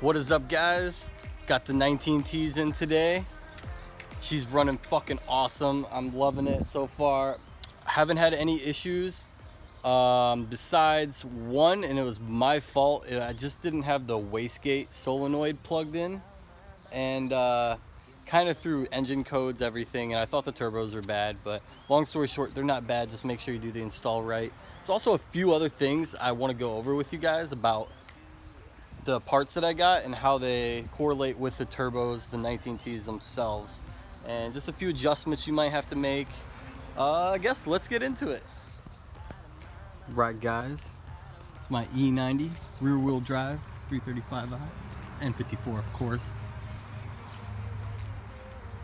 What is up, guys? Got the 19T's in today. She's running fucking awesome. I'm loving it so far. Haven't had any issues besides one, and it was my fault. I just didn't have the wastegate solenoid plugged in, and kind of threw engine codes, everything, and I thought the turbos were bad, but long story short, they're not bad. Just make sure you do the install right. There's also a few other things I want to go over with you guys about the parts that I got and how they correlate with the turbos, the 19T's themselves, and just a few adjustments you might have to make. I guess let's get into it. Right, guys, it's my E90 rear wheel drive 335i and 54, of course.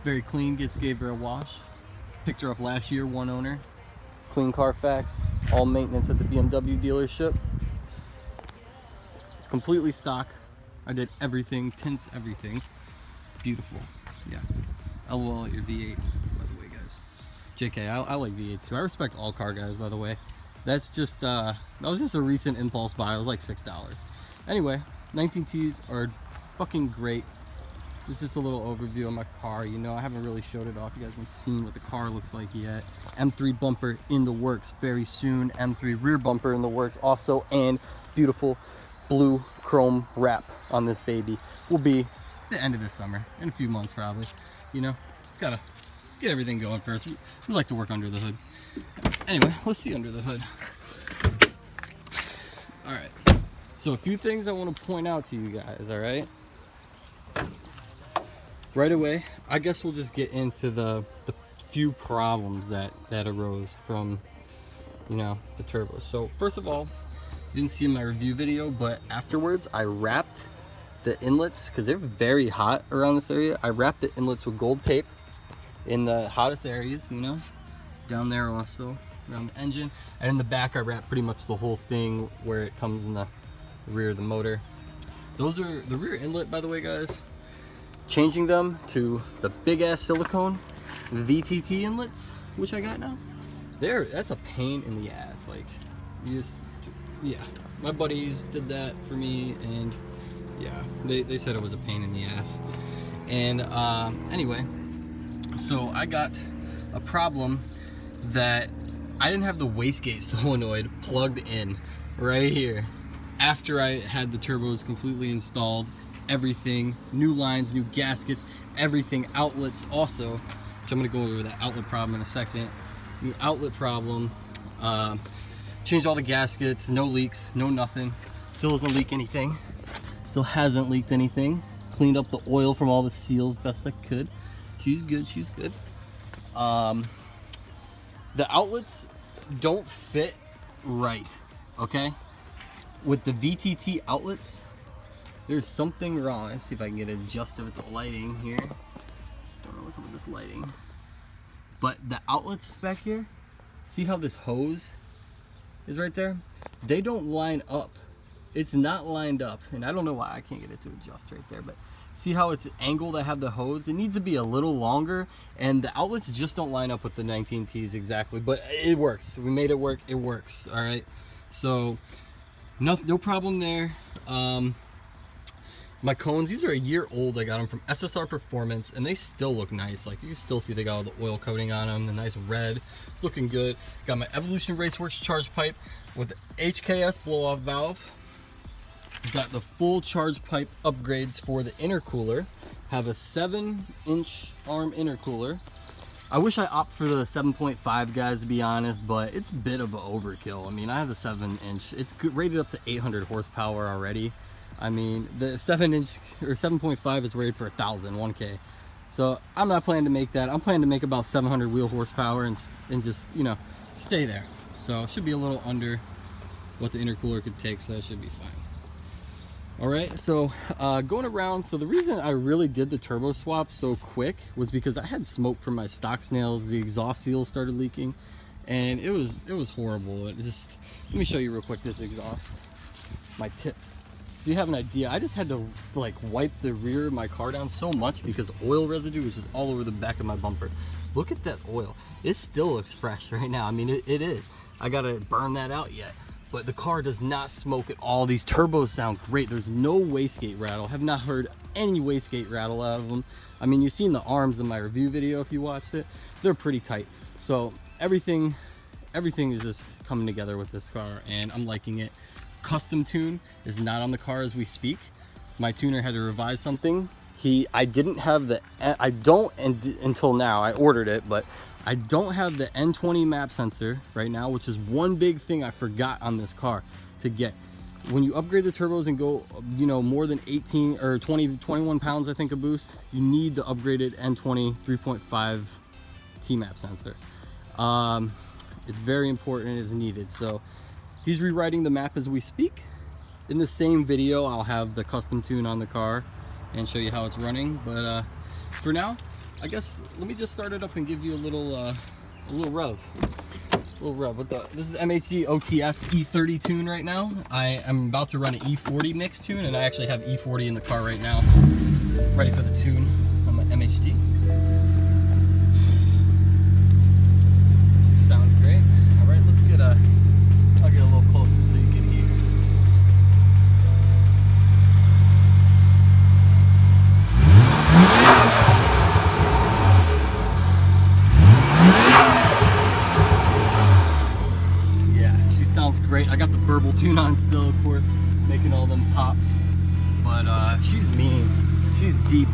Very clean, just gave her a wash. Picked her up last year, one owner. Clean Carfax, all maintenance at the BMW dealership. It's completely stock. I did everything, tints, everything. Beautiful, yeah. LOL at your V8, by the way, guys. JK, I like V8s too. I respect all car guys, by the way. That's just, that was just a recent impulse buy. It was like $6. Anyway, 19T's are fucking great. It's just a little overview of my car. You know, I haven't really showed it off. You guys haven't seen what the car looks like yet. M3 bumper in the works very soon. M3 rear bumper in the works also, and beautiful blue chrome wrap on this baby will be the end of this summer, in a few months probably. You know, just gotta get everything going first. We like to work under the hood. Anyway, let's see under the hood. All right, so a few things I want to point out to you guys. All right, right away, I guess we'll just get into the few problems that arose from, you know, the turbos. So first of all, you didn't see in my review video, but afterwards I wrapped the inlets, because they're very hot around this area. I wrapped the inlets with gold tape in the hottest areas, you know, down there also around the engine, and in the back I wrapped pretty much the whole thing where it comes in the rear of the motor. Those are the rear inlet, by the way, guys. Changing them to the big ass silicone VTT inlets, which I got now, that's a pain in the ass. Like, you just, yeah, my buddies did that for me, and yeah, they said it was a pain in the ass. And anyway, so I got a problem that I didn't have the wastegate solenoid plugged in right here after I had the turbos completely installed. Everything, new lines, new gaskets, everything, outlets also, which I'm gonna go over that outlet problem in a second. New outlet problem, changed all the gaskets, no leaks, no nothing. Still doesn't leak anything, still hasn't leaked anything. Cleaned up the oil from all the seals best I could. She's good, she's good. The outlets don't fit right, okay? With the VTT outlets, there's something wrong. Let's see if I can get it adjusted with the lighting here. Don't know what's up with this lighting. But the outlets back here, see how this hose is right there? They don't line up. It's not lined up. And I don't know why I can't get it to adjust right there, but see how it's angled? I have the hose. It needs to be a little longer, and the outlets just don't line up with the 19T's exactly, but it works. We made it work. It works, all right? So no problem there. My cones, these are a year old. I got them from SSR Performance, and they still look nice. Like, you can still see they got all the oil coating on them, the nice red. It's looking good. Got my Evolution Raceworks charge pipe with HKS blow-off valve. Got the full charge pipe upgrades for the intercooler. Have a 7-inch arm intercooler. I wish I opted for the 7.5, guys, to be honest, but it's a bit of an overkill. I mean, I have the 7-inch. It's rated up to 800 horsepower already. I mean, the 7-inch or 7.5 is rated for 1,000, So I'm not planning to make that. I'm planning to make about 700 wheel horsepower and just, you know, stay there. So it should be a little under what the intercooler could take, so that should be fine. All right, so going around, so the reason I really did the turbo swap so quick was because I had smoke from my stock snails. The exhaust seal started leaking, and it was horrible. It just, let me show you real quick this exhaust, my tips. So you have an idea, I just had to like wipe the rear of my car down so much because oil residue was just all over the back of my bumper. Look at that oil. It still looks fresh right now. I mean, it is. I gotta burn that out yet. but the car does not smoke at all. These turbos sound great. There's no wastegate rattle. Have not heard any wastegate rattle out of them. I mean, you've seen the arms in my review video if you watched it. They're pretty tight. So everything is just coming together with this car, and I'm liking it. Custom tune is not on the car as we speak. My tuner had to revise something. I didn't have the, I don't, until now, I ordered it, but I don't have the N20 map sensor right now, which is one big thing I forgot on this car to get. When you upgrade the turbos and go, you know, more than 18 or 21 pounds, I think, a boost, you need the upgraded N20 3.5 T-map sensor. It's very important and is needed. So he's rewriting the map as we speak. In the same video, I'll have the custom tune on the car and show you how it's running. But for now, I guess let me just start it up and give you a little rev. This is MHD OTS E30 tune right now. I am about to run an E40 mix tune, and I actually have E40 in the car right now, ready for the tune on my MHD. This sounds great. All right, let's get I'll get a little closer so you can hear. Sounds great. I got the burble tune on still, of course, making all them pops. But she's mean. She's deep.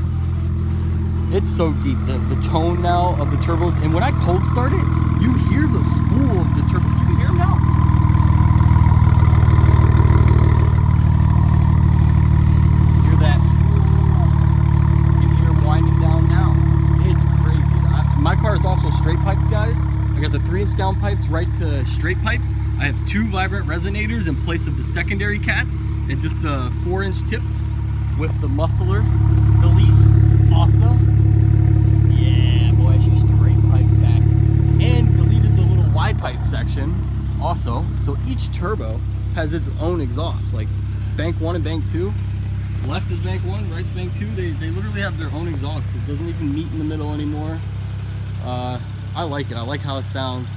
It's so deep. The tone now of the turbos, and when I cold start it, you hear the spool of the turbo. You can hear them now. Hear that? You can hear them winding down now. It's crazy. My car is also straight piped, guys. I got the 3-inch down pipes right to straight pipes. I have 2 vibrant resonators in place of the secondary cats, and just the 4-inch tips with the muffler delete. Awesome. Yeah, boy, she's straight piped back. And deleted the little Y pipe section also. So each turbo has its own exhaust, like bank 1 and bank 2. Left is bank 1, right's bank 2. They literally have their own exhaust. It doesn't even meet in the middle anymore. I like it. I like how it sounds.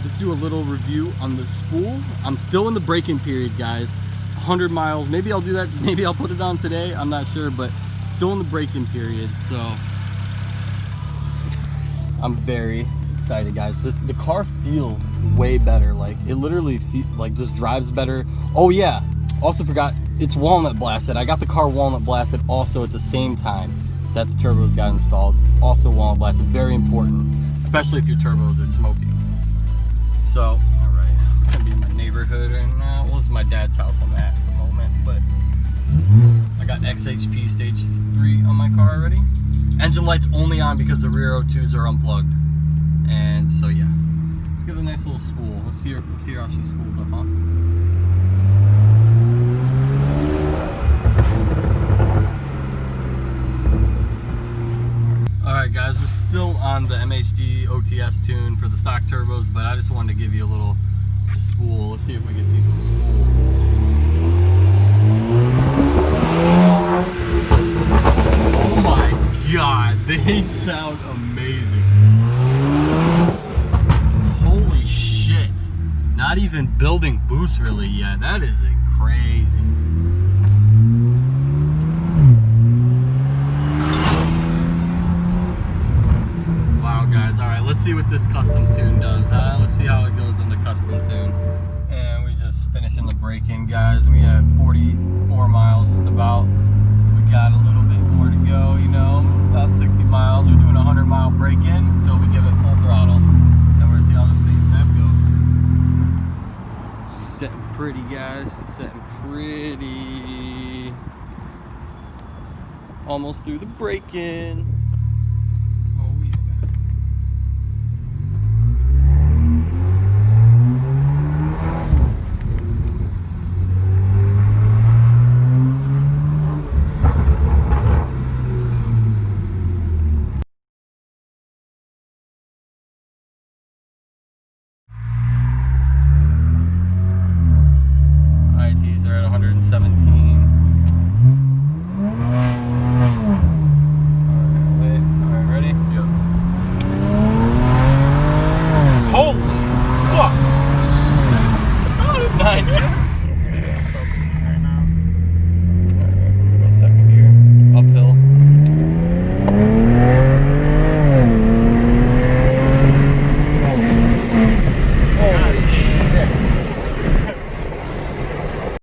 Let's do a little review on the spool. I'm still in the break-in period, guys. 100 miles. Maybe I'll do that. Maybe I'll put it on today. I'm not sure, but still in the break-in period. So I'm very excited, guys. The car feels way better. Like, it literally just drives better. Oh yeah, also forgot, it's walnut blasted. I got the car walnut blasted also at the same time that the turbos got installed. Also walnut blasted, very important, especially if your turbos are smoking. So, all right, I'm gonna be in my neighborhood right now. Well, this is my dad's house I'm at the moment, but I got XHP stage 3 on my car already. Engine light's only on because the rear O2s are unplugged. And so yeah, let's get a nice little spool. Let's see how she spools up, huh? Alright guys, we're still on the MHD OTS tune for the stock turbos, but I just wanted to give you a little spool. Let's see if we can see some spool. Oh my god, they sound amazing. Holy shit. Not even building boost really yet. That is crazy. Let's see what this custom tune does, huh? Let's see how it goes in the custom tune. And we just finishing the break-in, guys. We have 44 miles just about. We got a little bit more to go, you know, about 60 miles. We're doing a 100-mile break-in until we give it full throttle. And we're gonna see how this base map goes. She's setting pretty, guys. She's setting pretty. Almost through the break-in.